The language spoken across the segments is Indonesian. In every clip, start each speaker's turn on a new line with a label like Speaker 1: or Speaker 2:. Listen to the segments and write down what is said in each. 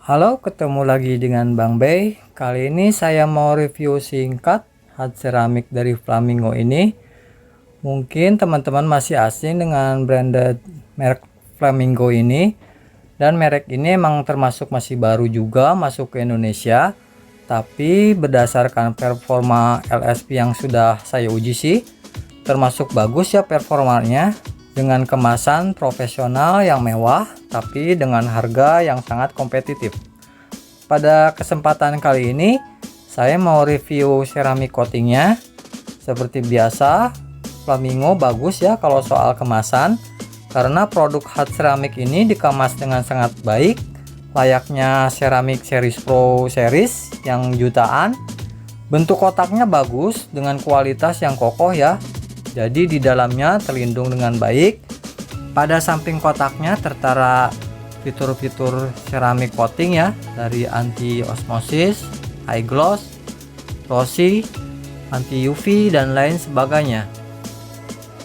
Speaker 1: Halo, ketemu lagi dengan Bang Bey. Kali ini saya mau review singkat hat ceramik dari Flamingo ini. Mungkin teman-teman masih asing dengan branded merek Flamingo ini. Dan merek ini emang termasuk masih baru juga masuk ke Indonesia. Tapi berdasarkan performa LSP yang sudah saya uji sih, termasuk bagus ya performanya. Dengan kemasan profesional yang mewah, tapi dengan harga yang sangat kompetitif. Pada kesempatan kali ini, saya mau review ceramik coatingnya. Seperti biasa, Flamingo bagus ya kalau soal kemasan, karena produk hat ceramik ini dikemas dengan sangat baik, layaknya ceramik series Pro series yang jutaan. Bentuk kotaknya bagus dengan kualitas yang kokoh ya. Jadi di dalamnya terlindung dengan baik. Pada samping kotaknya tertera fitur-fitur ceramik coating ya, dari anti osmosis, high gloss, glossy, anti UV dan lain sebagainya.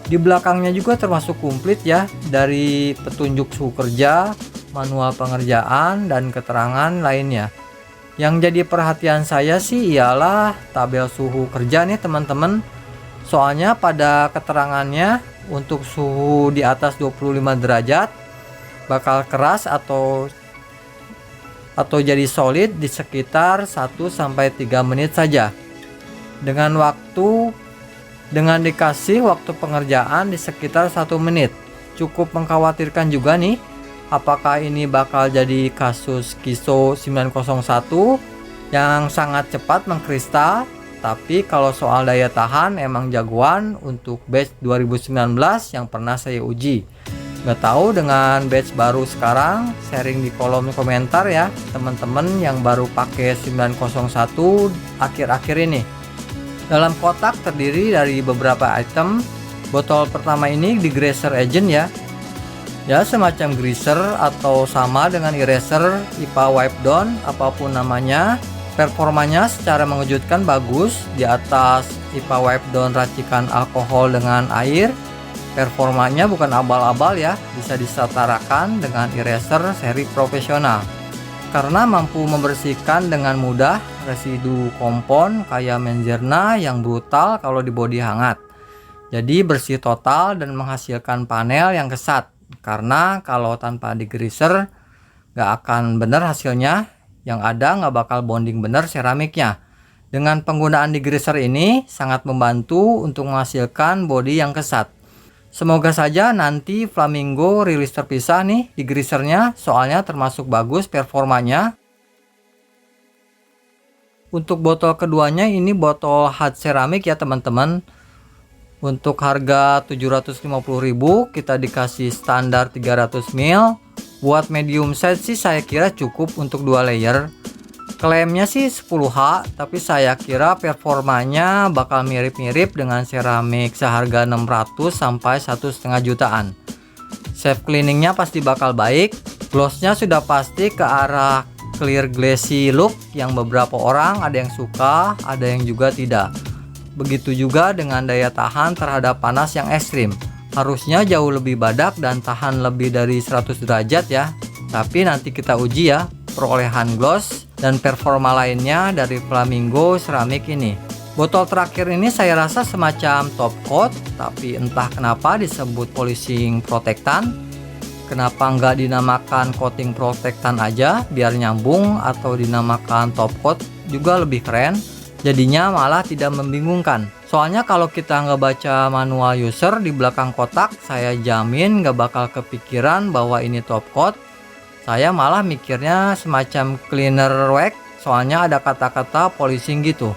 Speaker 1: Di belakangnya juga termasuk komplit ya, dari petunjuk suhu kerja, manual pengerjaan dan keterangan lainnya. Yang jadi perhatian saya sih ialah tabel suhu kerja nih teman-teman. Soalnya pada keterangannya untuk suhu di atas 25 derajat bakal keras atau jadi solid di sekitar 1-3 menit saja. Dengan dikasih waktu pengerjaan di sekitar 1 menit. Cukup mengkhawatirkan juga nih, apakah ini bakal jadi kasus KISO 901 yang sangat cepat mengkristal. Tapi kalau soal daya tahan emang jagoan untuk batch 2019 yang pernah saya uji. Nggak tahu dengan batch baru sekarang, sharing di kolom komentar ya teman-teman yang baru pakai 901 akhir-akhir ini. Dalam kotak terdiri dari beberapa item. Botol pertama ini di greaser agent ya. Ya semacam greaser atau sama dengan eraser, IPA wipe down, apapun namanya. Performanya secara mengejutkan bagus. Di atas IPA wipe down racikan alkohol dengan air. Performanya bukan abal-abal ya, bisa disetarakan dengan eraser seri profesional. Karena mampu membersihkan dengan mudah residu kompon kayak menzerna yang brutal kalau di bodi hangat. Jadi bersih total dan menghasilkan panel yang kesat. Karena kalau tanpa digreaser gak akan bener hasilnya. Yang ada nggak bakal bonding bener ceramiknya. Dengan penggunaan degreaser ini sangat membantu untuk menghasilkan body yang kesat. Semoga saja nanti Flamingo rilis terpisah nih degreasernya, soalnya termasuk bagus performanya. Untuk botol keduanya ini botol hat ceramik ya teman-teman. Untuk harga 750.000 kita dikasih standar 300 ml. Buat medium size sih saya kira cukup untuk 2 layer. Klaimnya sih 10H, tapi saya kira performanya bakal mirip-mirip dengan ceramik seharga 600 sampai 1,5 jutaan. Safe cleaningnya pasti bakal baik. Glossnya sudah pasti ke arah clear glassy look yang beberapa orang ada yang suka, ada yang juga tidak. Begitu juga dengan daya tahan terhadap panas yang ekstrim. Harusnya jauh lebih badak dan tahan lebih dari 100 derajat ya. Tapi nanti kita uji ya perolehan gloss dan performa lainnya dari Flamingo ceramik ini. Botol terakhir ini saya rasa semacam top coat, tapi entah kenapa disebut polishing protectant. Kenapa nggak dinamakan coating protectant aja biar nyambung, atau dinamakan top coat juga lebih keren. Jadinya malah tidak membingungkan. Soalnya kalau kita nggak baca manual user di belakang kotak, saya jamin nggak bakal kepikiran bahwa ini top coat. Saya malah mikirnya semacam cleaner wax, soalnya ada kata-kata polishing gitu.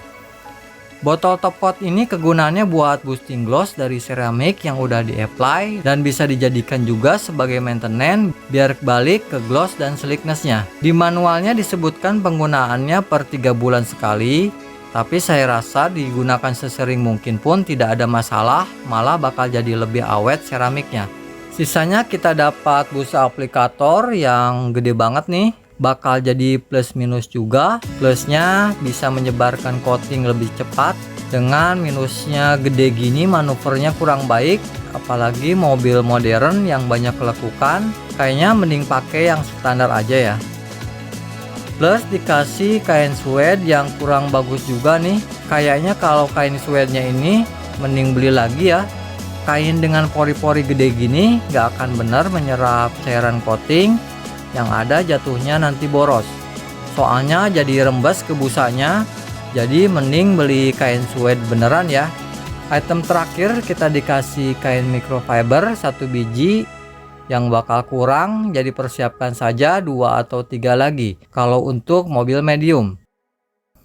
Speaker 1: Botol top coat ini kegunaannya buat boosting gloss dari ceramik yang udah di-apply dan bisa dijadikan juga sebagai maintenance biar balik ke gloss dan slicknessnya. Di manualnya disebutkan penggunaannya per 3 bulan sekali. Tapi saya rasa digunakan sesering mungkin pun tidak ada masalah, malah bakal jadi lebih awet ceramiknya. Sisanya kita dapat busa aplikator yang gede banget nih, bakal jadi plus minus juga. Plusnya bisa menyebarkan coating lebih cepat, dengan minusnya gede gini manuvernya kurang baik, apalagi mobil modern yang banyak kelekukan. Kayaknya mending pakai yang standar aja ya. Plus dikasih kain suede yang kurang bagus juga nih. Kayaknya kalau kain suede-nya ini mending beli lagi ya. Kain dengan pori-pori gede gini gak akan benar menyerap cairan coating, yang ada jatuhnya nanti boros. Soalnya jadi rembes ke busanya, jadi mending beli kain suede beneran ya. Item terakhir kita dikasih kain microfiber 1 biji yang bakal kurang, jadi persiapkan saja 2 atau 3 lagi kalau untuk mobil medium.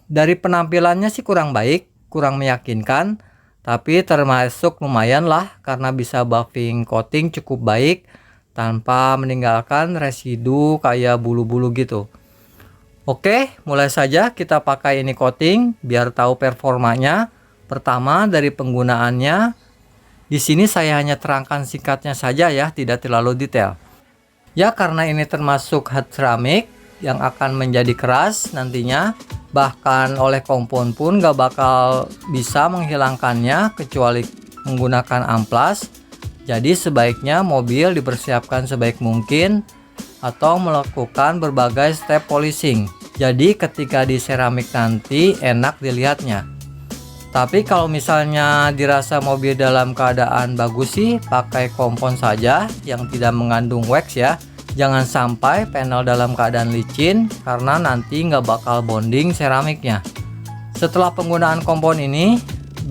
Speaker 1: Dari penampilannya sih kurang baik, kurang meyakinkan, tapi termasuk lumayan lah karena bisa buffing coating cukup baik tanpa meninggalkan residu kayak bulu-bulu gitu. Oke, mulai saja kita pakai ini coating biar tahu performanya. Pertama dari penggunaannya, di sini saya hanya terangkan singkatnya saja ya, tidak terlalu detail. Ya karena ini termasuk hard ceramic yang akan menjadi keras nantinya, bahkan oleh kompon pun gak bakal bisa menghilangkannya kecuali menggunakan amplas. Jadi sebaiknya mobil dipersiapkan sebaik mungkin atau melakukan berbagai step polishing. Jadi ketika di seramik nanti enak dilihatnya. Tapi kalau misalnya dirasa mobil dalam keadaan bagus sih, pakai kompon saja yang tidak mengandung wax ya. Jangan sampai panel dalam keadaan licin karena nanti nggak bakal bonding seramiknya. Setelah penggunaan kompon ini,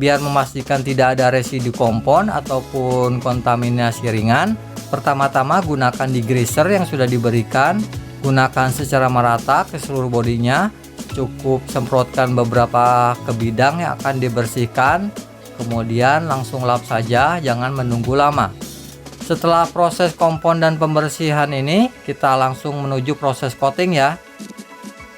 Speaker 1: biar memastikan tidak ada residu kompon ataupun kontaminasi ringan, pertama-tama gunakan degreaser yang sudah diberikan. Gunakan secara merata ke seluruh bodinya. Cukup semprotkan beberapa ke bidang yang akan dibersihkan, kemudian langsung lap saja, jangan menunggu lama. Setelah proses kompon dan pembersihan ini, kita langsung menuju proses coating ya.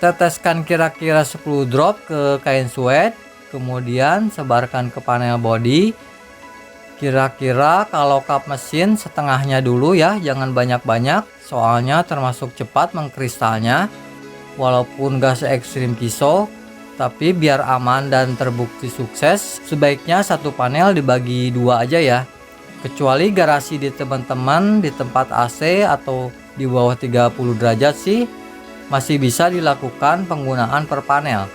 Speaker 1: Teteskan kira-kira 10 drop ke kain suede, kemudian sebarkan ke panel body. Kira-kira kalau kap mesin setengahnya dulu ya, jangan banyak-banyak, soalnya termasuk cepat mengkristalnya. Walaupun gak se ekstrim Kiso, tapi biar aman dan terbukti sukses, sebaiknya satu panel dibagi 2 aja ya. Kecuali garasi di teman-teman di tempat AC atau di bawah 30 derajat sih, masih bisa dilakukan penggunaan per panel.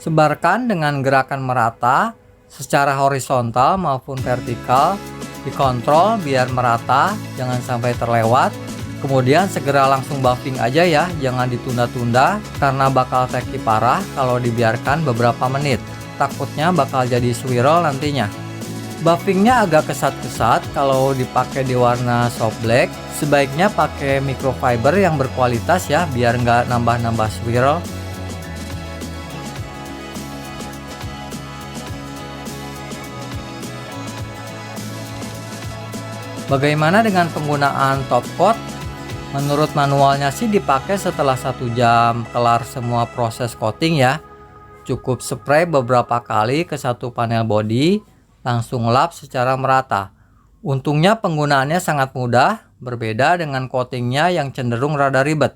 Speaker 1: Sebarkan dengan gerakan merata secara horizontal maupun vertikal, dikontrol biar merata, jangan sampai terlewat. Kemudian segera langsung buffing aja ya, jangan ditunda-tunda karena bakal teki parah kalau dibiarkan beberapa menit. Takutnya bakal jadi swirl nantinya. Buffingnya agak kesat-kesat kalau dipakai di warna soft black. Sebaiknya pakai microfiber yang berkualitas ya, biar nggak nambah-nambah swirl. Bagaimana dengan penggunaan top coat? Menurut manualnya sih dipakai setelah 1 jam kelar semua proses coating ya. Cukup spray beberapa kali ke satu panel body, langsung lap secara merata. Untungnya penggunaannya sangat mudah, berbeda dengan coatingnya yang cenderung rada ribet.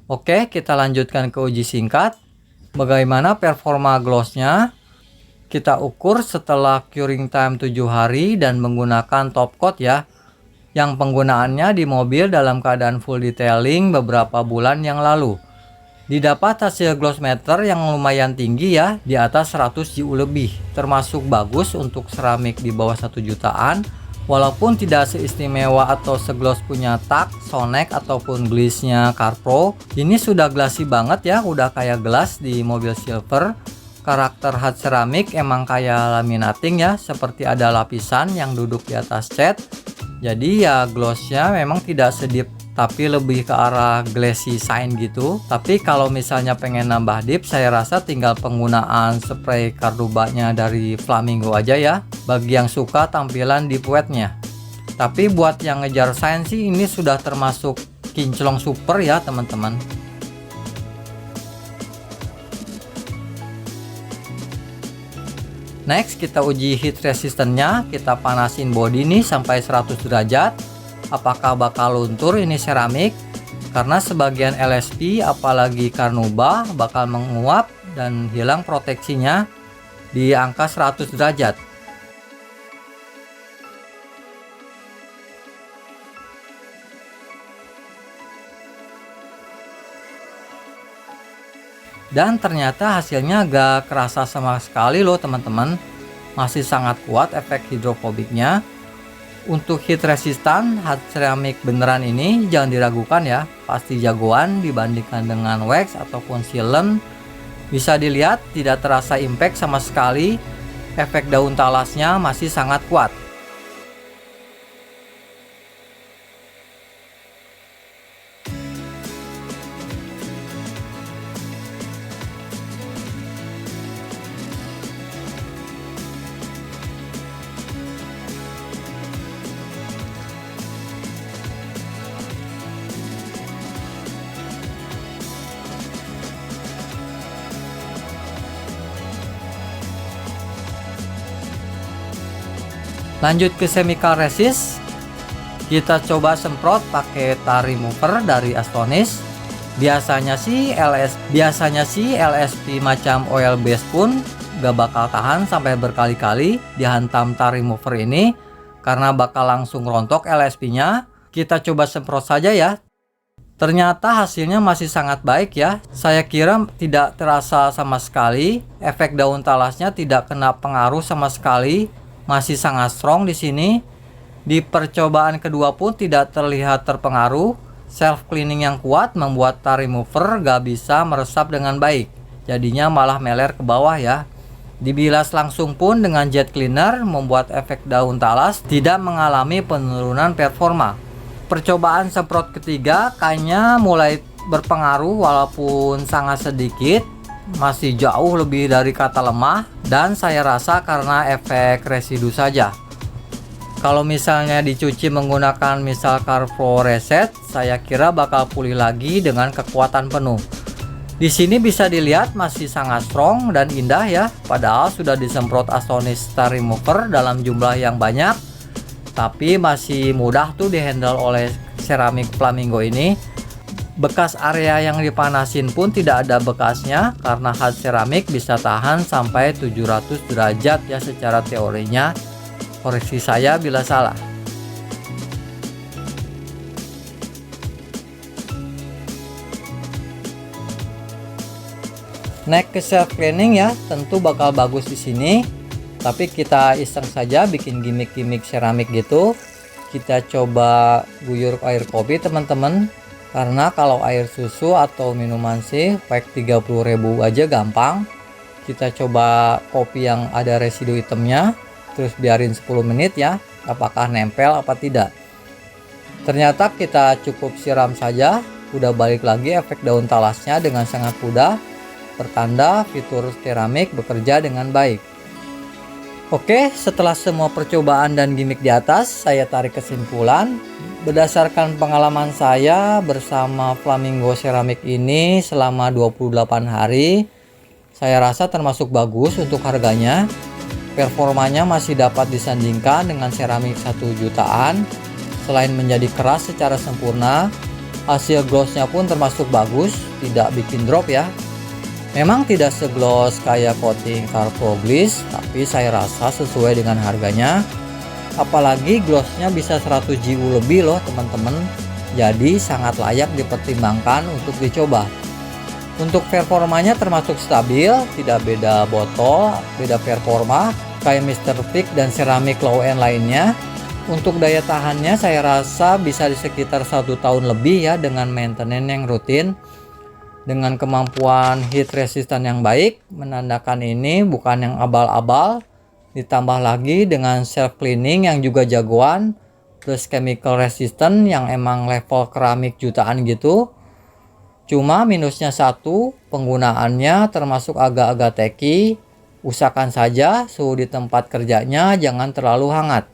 Speaker 1: Oke, kita lanjutkan ke uji singkat. Bagaimana performa glossnya? Kita ukur setelah curing time 7 hari dan menggunakan top coat ya, yang penggunaannya di mobil dalam keadaan full detailing beberapa bulan yang lalu. Didapat hasil gloss meter yang lumayan tinggi ya, di atas 100 GU lebih, termasuk bagus untuk seramik di bawah 1 jutaan. Walaupun tidak seistimewa atau segloss punya Tak, Sonex ataupun glaze-nya Carpro, ini sudah glassy banget ya, udah kayak gelas di mobil silver. Karakter hard ceramic emang kayak laminating ya, seperti ada lapisan yang duduk di atas cat. Jadi ya glossnya memang tidak sedip, tapi lebih ke arah glassy shine gitu. Tapi kalau misalnya pengen nambah deep, saya rasa tinggal penggunaan spray Cardubanya dari Flamingo aja ya, bagi yang suka tampilan deep wetnya. Tapi buat yang ngejar shine sih ini sudah termasuk kinclong super ya teman-teman. Next kita uji heat resistance-nya, kita panasin body nih sampai 100 derajat. Apakah bakal luntur ini seramik? Karena sebagian LSP apalagi Carnauba bakal menguap dan hilang proteksinya di angka 100 derajat. Dan ternyata hasilnya gak kerasa sama sekali loh teman-teman. Masih sangat kuat efek hidrofobiknya. Untuk heat resistant hard ceramic beneran ini jangan diragukan ya, pasti jagoan dibandingkan dengan wax ataupun sealant. Bisa dilihat tidak terasa impact sama sekali, efek daun talasnya masih sangat kuat. Lanjut ke chemical resist, kita coba semprot pakai tar remover dari Astonis. Biasanya sih LSP macam oil base pun gak bakal tahan sampai berkali-kali dihantam tar remover ini, karena bakal langsung rontok LSP-nya. Kita coba semprot saja ya. Ternyata hasilnya masih sangat baik ya. Saya kira tidak terasa sama sekali, efek daun talasnya tidak kena pengaruh sama sekali. Masih sangat strong di sini. Di percobaan kedua pun tidak terlihat terpengaruh. Self cleaning yang kuat membuat tar remover gak bisa meresap dengan baik. Jadinya malah meler ke bawah ya. Dibilas langsung pun dengan jet cleaner membuat efek daun talas tidak mengalami penurunan performa. Percobaan semprot ketiga kayaknya mulai berpengaruh walaupun sangat sedikit. Masih jauh lebih dari kata lemah, dan saya rasa karena efek residu saja. Kalau misalnya dicuci menggunakan misal Carflow Reset, saya kira bakal pulih lagi dengan kekuatan penuh. Di sini bisa dilihat masih sangat strong dan indah ya, padahal sudah disemprot Astonis tar remover dalam jumlah yang banyak, tapi masih mudah tuh dihandle oleh Ceramic Flamingo ini. Bekas area yang dipanasin pun tidak ada bekasnya karena hard ceramic bisa tahan sampai 700 derajat ya secara teorinya. Koreksi saya bila salah. Naik ke self cleaning ya, tentu bakal bagus di sini. Tapi kita iseng saja bikin gimmick-gimmick ceramik gitu. Kita coba guyur air kopi teman-teman. Karena kalau air susu atau minuman sih pack 30.000 aja gampang. Kita coba kopi yang ada residu hitamnya, terus biarin 10 menit ya, apakah nempel apa tidak. Ternyata kita cukup siram saja, udah balik lagi efek daun talasnya dengan sangat mudah. Pertanda fitur keramik bekerja dengan baik. Oke, setelah semua percobaan dan gimmick di atas, saya tarik kesimpulan. Berdasarkan pengalaman saya bersama Flamingo Ceramic ini selama 28 hari, saya rasa termasuk bagus untuk harganya. Performanya masih dapat disandingkan dengan ceramik 1 jutaan. Selain menjadi keras secara sempurna, hasil glossnya pun termasuk bagus, tidak bikin drop ya. Memang tidak segloss kayak coating Carflow Gliss, tapi saya rasa sesuai dengan harganya. Apalagi glossnya bisa 100 GU lebih loh teman-teman. Jadi sangat layak dipertimbangkan untuk dicoba. Untuk performanya termasuk stabil, tidak beda botol, beda performa kayak Mr. Peak dan Ceramic Low End lainnya. Untuk daya tahannya saya rasa bisa di sekitar 1 tahun lebih ya dengan maintenance yang rutin. Dengan kemampuan heat resistant yang baik, menandakan ini bukan yang abal-abal. Ditambah lagi dengan self cleaning yang juga jagoan, plus chemical resistant yang emang level keramik jutaan gitu. Cuma minusnya satu, penggunaannya termasuk agak-agak techy. Usahakan saja suhu di tempat kerjanya jangan terlalu hangat.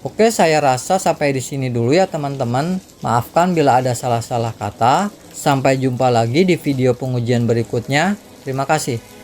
Speaker 1: Oke, saya rasa sampai di sini dulu ya teman-teman. Maafkan bila ada salah-salah kata. Sampai jumpa lagi di video pengujian berikutnya. Terima kasih.